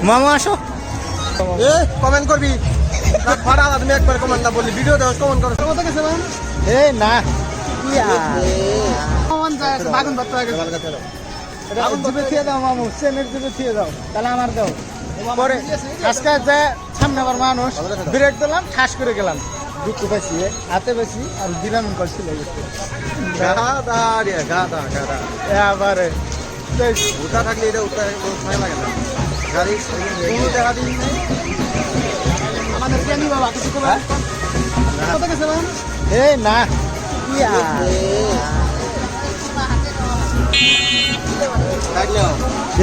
মামা আসো। এ কমেন্ট করবি না খরা তুমি একবার কমেন্ট না বললি ভিডিও দাও কমেন্ট করো কত গেছে ভাই এ না কমেন্ট যায় বাগুন বাত আগে আগুন জিবে দিয়ে দাও মামু, চেনের জিবে দিয়ে দাও, তাহলে আমার দাও। পরে আজকে যে সামনে আবার মানুষ ব্রেক দিলাম, ঠাস করে গেলাম, দুঃখ পাইছি হাতে বেশি আর দিলাম করছিল গাদা রে গাদা গাদা আবারে উঠা থাকলে এটা উঠা সময় লাগে না গাড়ি কোনো টাকা দিন আমাদের কেন বাবা কিছু কত গেছে ভাই এ না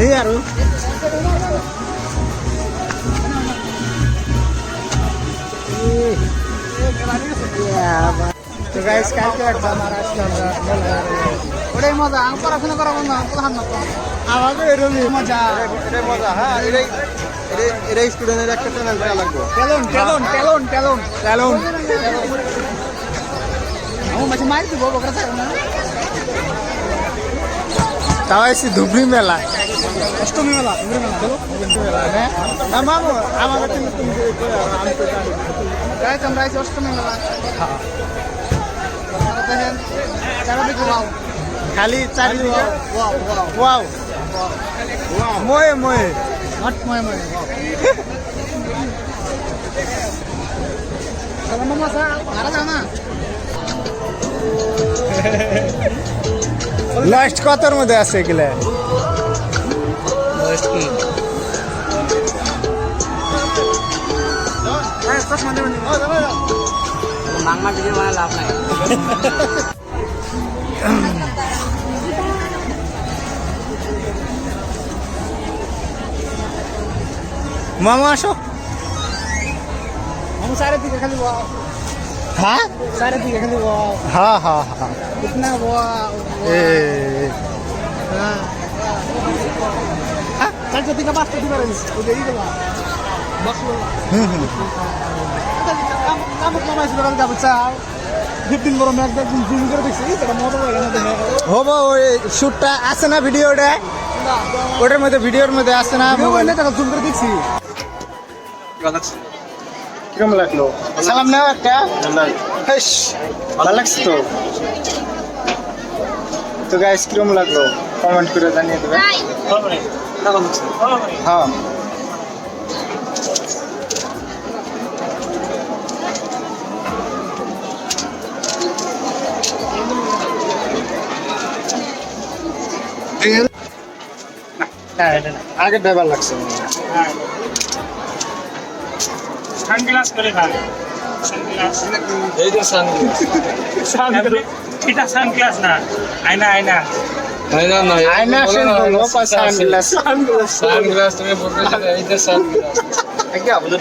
এই আরো তো গাইস কালকে একটা মহারাষ্ট্র ওটাই মজা আমি পড়াশোনা করা বন্ধ আমাকে এরকমই মজা এটাই মজা হ্যাঁ এটাই স্টুডেন্টের একটা চ্যানেল দেওয়া লাগবে ট্যালন আমার মাঝে মারি দিব বকরা থাকে না তাও এসে ধুবড়ি মেলা, অষ্টমী মেলা চলো না মামু আমাকে তুমি গাইজ আমরা আইছি অষ্টমী মেলা দেখেন চারিদিকে ওয়াও খালি চারিদিকে ওয়াও ওয়াও ময়ে ময়ে হট ময় ময় চলো মামা সা আরা যাও না লাস্ট কতর মধ্যে আছে এগুলা? মাংমা ভিডিও বানায় লাভ নাই মামা আসো। हम सारे दिखे खाली वाओ হ্যাঁ सारे दिखे खाली वाओ হ্যাঁ হ্যাঁ হ্যাঁ कितना वाओ এ हां चल चल दिखा बात दिखा रही वो देरी गला बस काम कमाई से लगा बच्चा 15 বড় ম্যাচ দেখুন জুম করে দেখছি এটা মজা লাগে না দেখে হবো ওই শুটটা আছে না ভিডিওটা, ওটার মধ্যে ভিডিওর মধ্যে আছে না মোবাইলে টাকা জুম করে দেখছি কিরম লাগলো? সালাম নেও একটা ভালো লাগছে তো। তো গাইস কিরম লাগলো কমেন্ট করে জানিয়ে দেবে। হ্যাঁ আগে ড্রাইভার লাগছে সানগ্লাস করে খান সানগ্লাস এই যে সানগ্লাস এটা সানগ্লাস না আয়না আয়না আয়না সে বলো পা সানগ্লাস সানগ্লাস তুমি বলতে এই যে সানগ্লাস আগে আপনাদের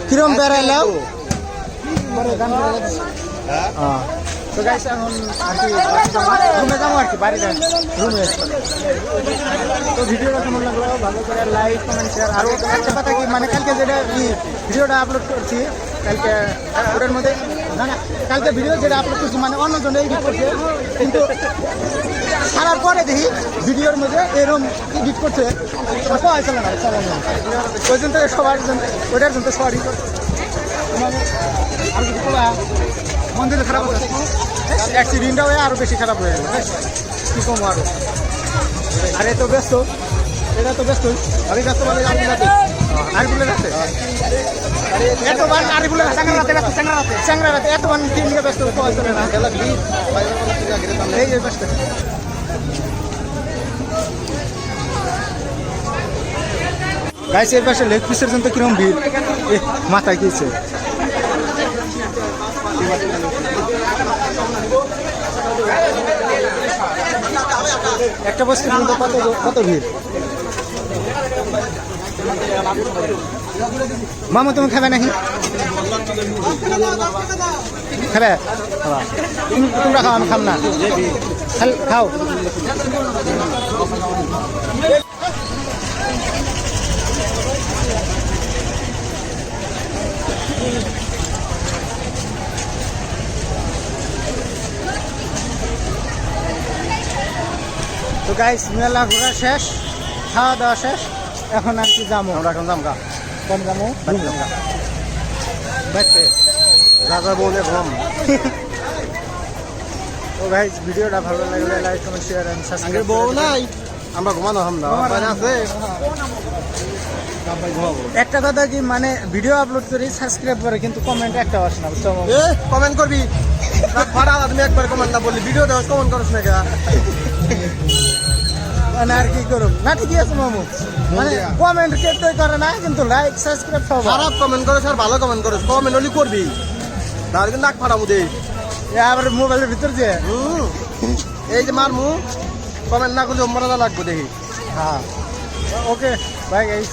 কিরম বেড়াইলাও? তো গাইস এখন আর কি রুমে যাবো আর কি বাড়িতে রুমে তো ভিডিওটা কেমন লাগলো ভালো করে লাইক কমেন্ট শেয়ার আর একটা কথা কি মানে কালকে যেটা ভিডিওটা আপলোড করছি কালকে ওটার মধ্যে না না কালকে ভিডিও যেটা আপলোড করছি মানে অন্যজনে এডিট করছে কিন্তু ছাড়ার পরে দেখি ভিডিওর মধ্যে এরকম এডিট করছে হয়েছিল না ওই জন্য সবার জন্য ওইটার জন্য সরি মানে আর যদি মন দিলে খারাপ হচ্ছে অ্যাক্সিডেন্টটা হয়ে আরও বেশি খারাপ হয়ে যাবে কী কম আরও আর এত ব্যস্ত এটা তো ব্যস্ত আমি ব্যস্ত বলে আরিফুলের রাতে এতবার আরিফুলের চ্যাংরা রাতে এতবার তিন দিকে ব্যস্ত চলে না এই যে ব্যস্ত গাইসের পাশে লেগ পিসের জন্য কিরকম ভিড় মাথায় গিয়েছে একটা বস্তুর মধ্যে কত ভিড় মামা তুমি খাবে নাকি খাবে তোমরা খাও আমি খাম না খাও তো গাইস মেলা ঘোরা শেষ, খাওয়া দাওয়া শেষ, এখন আর কি যাবো আমরা এখন যাম গা কোন যাবো বাইতে। রাজা বলে ঘুম তো গাইস ভিডিওটা ভালো লাগলে like comment share and subscribe বউ নাই আমরা ঘুমানো হামদা আছে ঘুমাবো। একটা কথা কি মানে ভিডিও আপলোড করি সাবস্ক্রাইব করে কিন্তু কমেন্ট একটা আসে না বুঝছো মামু? এ কমেন্ট করবি ভাড়া তুমি একবার কমেন্ট না বললি ভিডিও দেওয়া কমেন্ট করছ না কেন মানে আর কি করুম না ঠিকই আছে মামু, মানে কমেন্ট কেটে করে না কিন্তু লাইক সাবস্ক্রাইব সব খারাপ কমেন্ট করিস আর ভালো কমেন্ট করিস কমেন্ট হলি করবি তার কিন্তু নাক ফাড়াবো দে আবার মোবাইলের ভিতর যে এই যে মারমু কমেন্ট না করলে মরা লাগবো দেখি। হ্যাঁ ওকে বাই গাইস।